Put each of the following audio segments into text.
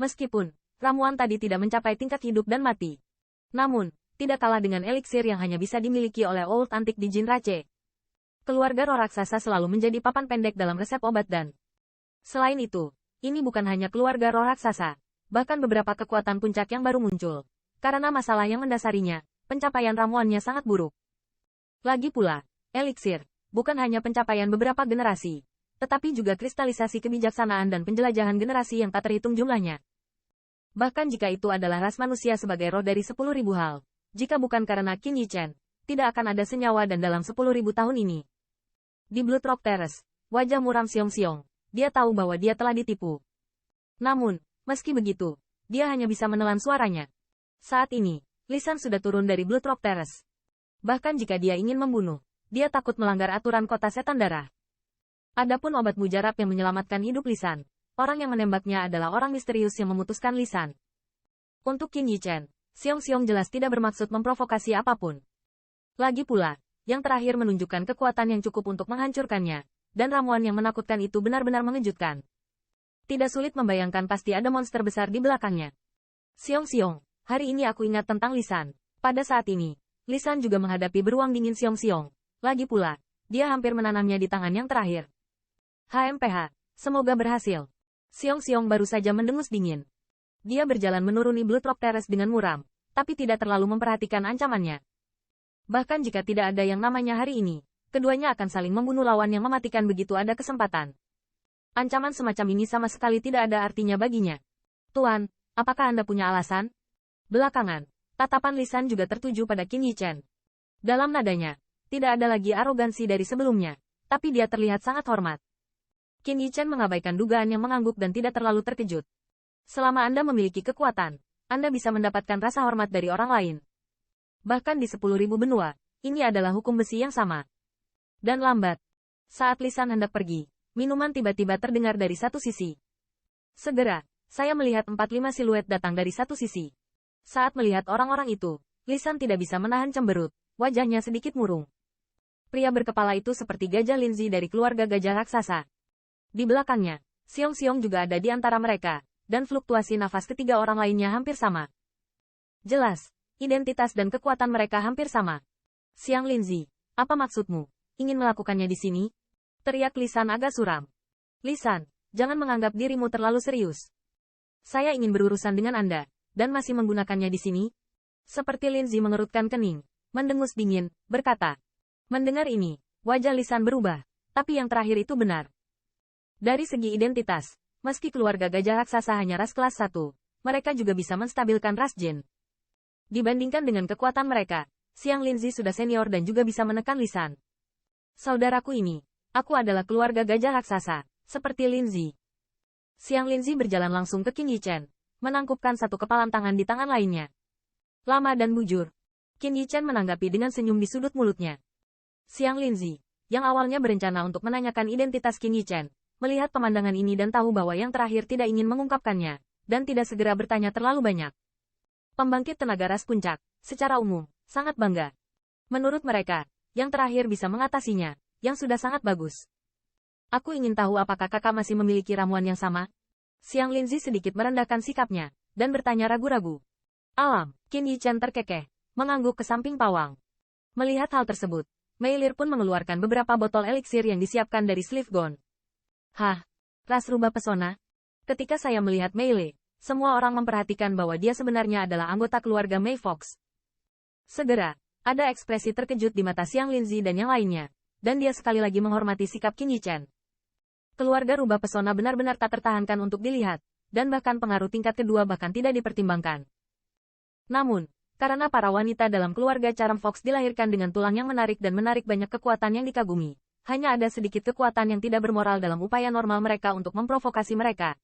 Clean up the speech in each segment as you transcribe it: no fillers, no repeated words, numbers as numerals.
Meskipun ramuan tadi tidak mencapai tingkat hidup dan mati, namun tidak kalah dengan eliksir yang hanya bisa dimiliki oleh Old Antik di Jinrace. Keluarga roh raksasa selalu menjadi papan pendek dalam resep obat dan selain itu, ini bukan hanya keluarga roh raksasa, bahkan beberapa kekuatan puncak yang baru muncul. Karena masalah yang mendasarinya, pencapaian ramuannya sangat buruk. Lagi pula, eliksir bukan hanya pencapaian beberapa generasi, tetapi juga kristalisasi kebijaksanaan dan penjelajahan generasi yang tak terhitung jumlahnya. Bahkan jika itu adalah ras manusia sebagai roh dari 10.000 hal, jika bukan karena Qin Yichen, tidak akan ada senyawa dan dalam 10.000 tahun ini. Di Blood Rock Terrace, wajah muram siong-siong, dia tahu bahwa dia telah ditipu. Namun, meski begitu, dia hanya bisa menelan suaranya. Saat ini, Lisan sudah turun dari Blood Rock Terrace. Bahkan jika dia ingin membunuh, dia takut melanggar aturan kota setan darah. Adapun obat mujarab yang menyelamatkan hidup Lisan, orang yang menembaknya adalah orang misterius yang memutuskan Lisan. Untuk Qin Yichen, Siong-Siong jelas tidak bermaksud memprovokasi apapun. Lagi pula, yang terakhir menunjukkan kekuatan yang cukup untuk menghancurkannya, dan ramuan yang menakutkan itu benar-benar mengejutkan. Tidak sulit membayangkan pasti ada monster besar di belakangnya. Siong-Siong, hari ini aku ingat tentang Lisan. Pada saat ini, Lisan juga menghadapi beruang dingin Siong-Siong. Lagi pula, dia hampir menanamnya di tangan yang terakhir. HMPH, semoga berhasil. Siong-Siong baru saja mendengus dingin. Dia berjalan menuruni Blood Rock Terrace dengan muram, tapi tidak terlalu memperhatikan ancamannya. Bahkan jika tidak ada yang namanya hari ini, keduanya akan saling membunuh lawan yang mematikan begitu ada kesempatan. Ancaman semacam ini sama sekali tidak ada artinya baginya. Tuan, apakah Anda punya alasan? Belakangan, tatapan Lisan juga tertuju pada Qin Yichen. Dalam nadanya, tidak ada lagi arogansi dari sebelumnya, tapi dia terlihat sangat hormat. Qin Yichen mengabaikan dugaan yang mengangguk dan tidak terlalu terkejut. Selama Anda memiliki kekuatan, Anda bisa mendapatkan rasa hormat dari orang lain. Bahkan di 10.000 benua, ini adalah hukum besi yang sama. Dan lambat, saat Lisan hendak pergi, minuman tiba-tiba terdengar dari satu sisi. Segera, saya melihat 4-5 siluet datang dari satu sisi. Saat melihat orang-orang itu, Lisan tidak bisa menahan cemberut, wajahnya sedikit murung. Pria berkepala itu seperti gajah Linzi dari keluarga gajah raksasa. Di belakangnya, Siong-Siong juga ada di antara mereka, dan fluktuasi nafas ketiga orang lainnya hampir sama. Jelas, identitas dan kekuatan mereka hampir sama. Xiang Linzi, apa maksudmu? Ingin melakukannya di sini? Teriak Lisan agak suram. Lisan, jangan menganggap dirimu terlalu serius. Saya ingin berurusan dengan Anda, dan masih menggunakannya di sini? Seperti Linzi mengerutkan kening, mendengus dingin, berkata. Mendengar ini, wajah Lisan berubah, tapi yang terakhir itu benar. Dari segi identitas, meski keluarga gajah raksasa hanya ras kelas 1, mereka juga bisa menstabilkan ras Jin. Dibandingkan dengan kekuatan mereka, Xiang Linzi sudah senior dan juga bisa menekan Lisan. Saudaraku ini, aku adalah keluarga gajah raksasa, seperti Linzi. Xiang Linzi berjalan langsung ke Qin Yichen, menangkupkan satu kepalan tangan di tangan lainnya. Lama dan bujur. Qin Yichen menanggapi dengan senyum di sudut mulutnya. Xiang Linzi, yang awalnya berencana untuk menanyakan identitas Qin Yichen, melihat pemandangan ini dan tahu bahwa yang terakhir tidak ingin mengungkapkannya, dan tidak segera bertanya terlalu banyak. Pembangkit tenaga ras puncak, secara umum, sangat bangga. Menurut mereka, yang terakhir bisa mengatasinya, yang sudah sangat bagus. Aku ingin tahu apakah kakak masih memiliki ramuan yang sama? Xiang Linzi sedikit merendahkan sikapnya, dan bertanya ragu-ragu. Alam, Qin Yichen terkekeh, mengangguk ke samping pawang. Melihat hal tersebut, Mei Lir pun mengeluarkan beberapa botol eliksir yang disiapkan dari Sleeve Gon. Hah? Ras rubah pesona? Ketika saya melihat Mei Lir, semua orang memperhatikan bahwa dia sebenarnya adalah anggota keluarga Mei Fox. Segera, ada ekspresi terkejut di mata Xiang Linzi dan yang lainnya, dan dia sekali lagi menghormati sikap Qin Yichen. Keluarga rubah pesona benar-benar tak tertahankan untuk dilihat, dan bahkan pengaruh tingkat kedua bahkan tidak dipertimbangkan. Namun, karena para wanita dalam keluarga Charm Fox dilahirkan dengan tulang yang menarik dan menarik banyak kekuatan yang dikagumi, hanya ada sedikit kekuatan yang tidak bermoral dalam upaya normal mereka untuk memprovokasi mereka.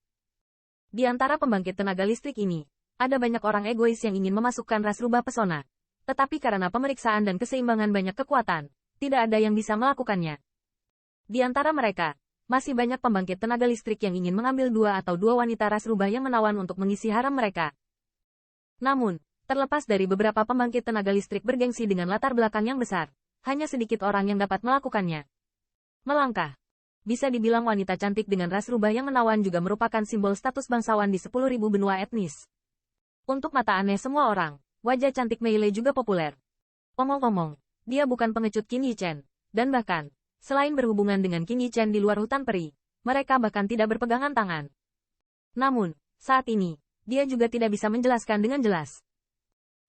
Di antara pembangkit tenaga listrik ini, ada banyak orang egois yang ingin memasukkan ras rubah pesona. Tetapi karena pemeriksaan dan keseimbangan banyak kekuatan, tidak ada yang bisa melakukannya. Di antara mereka, masih banyak pembangkit tenaga listrik yang ingin mengambil dua wanita ras rubah yang menawan untuk mengisi harem mereka. Namun, terlepas dari beberapa pembangkit tenaga listrik bergengsi dengan latar belakang yang besar, hanya sedikit orang yang dapat melakukannya. Melangkah. Bisa dibilang wanita cantik dengan ras rubah yang menawan juga merupakan simbol status bangsawan di 10.000 benua etnis. Untuk mata aneh semua orang, wajah cantik Mei Lei juga populer. Omong-omong, dia bukan pengecut Qin Yichen. Dan bahkan, selain berhubungan dengan Qin Yichen di luar hutan peri, mereka bahkan tidak berpegangan tangan. Namun, saat ini, dia juga tidak bisa menjelaskan dengan jelas.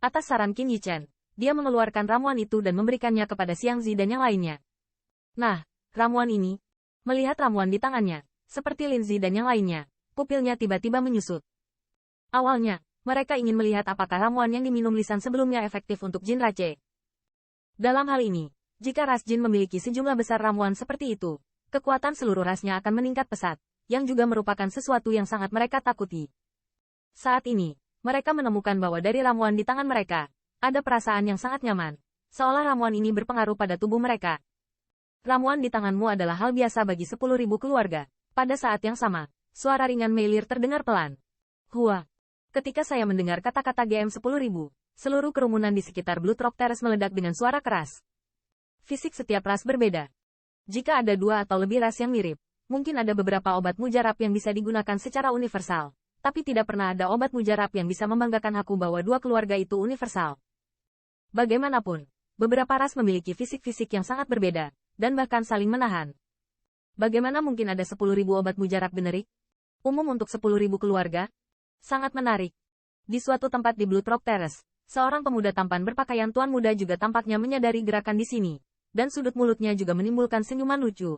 Atas saran Qin Yichen, dia mengeluarkan ramuan itu dan memberikannya kepada Xiang Zi dan yang lainnya. Nah, ramuan ini, melihat ramuan di tangannya, seperti Lin Zi dan yang lainnya, pupilnya tiba-tiba menyusut. Awalnya, mereka ingin melihat apakah ramuan yang diminum Lisan sebelumnya efektif untuk Jin Rache. Dalam hal ini, jika ras Jin memiliki sejumlah besar ramuan seperti itu, kekuatan seluruh rasnya akan meningkat pesat, yang juga merupakan sesuatu yang sangat mereka takuti. Saat ini, mereka menemukan bahwa dari ramuan di tangan mereka, ada perasaan yang sangat nyaman, seolah ramuan ini berpengaruh pada tubuh mereka. Ramuan di tanganmu adalah hal biasa bagi 10.000 keluarga. Pada saat yang sama, suara ringan Meilir terdengar pelan. Hua. Ketika saya mendengar kata-kata GM 10.000, seluruh kerumunan di sekitar Blue Rock Terrace meledak dengan suara keras. Fisik setiap ras berbeda. Jika ada dua atau lebih ras yang mirip, mungkin ada beberapa obat mujarab yang bisa digunakan secara universal, tapi tidak pernah ada obat mujarab yang bisa membanggakan aku bahwa dua keluarga itu universal. Bagaimanapun, beberapa ras memiliki fisik-fisik yang sangat berbeda, dan bahkan saling menahan. Bagaimana mungkin ada 10.000 obat mujarab generik? Umum untuk 10.000 keluarga? Sangat menarik. Di suatu tempat di Blue Rock Terrace, seorang pemuda tampan berpakaian tuan muda juga tampaknya menyadari gerakan di sini, dan sudut mulutnya juga menimbulkan senyuman lucu.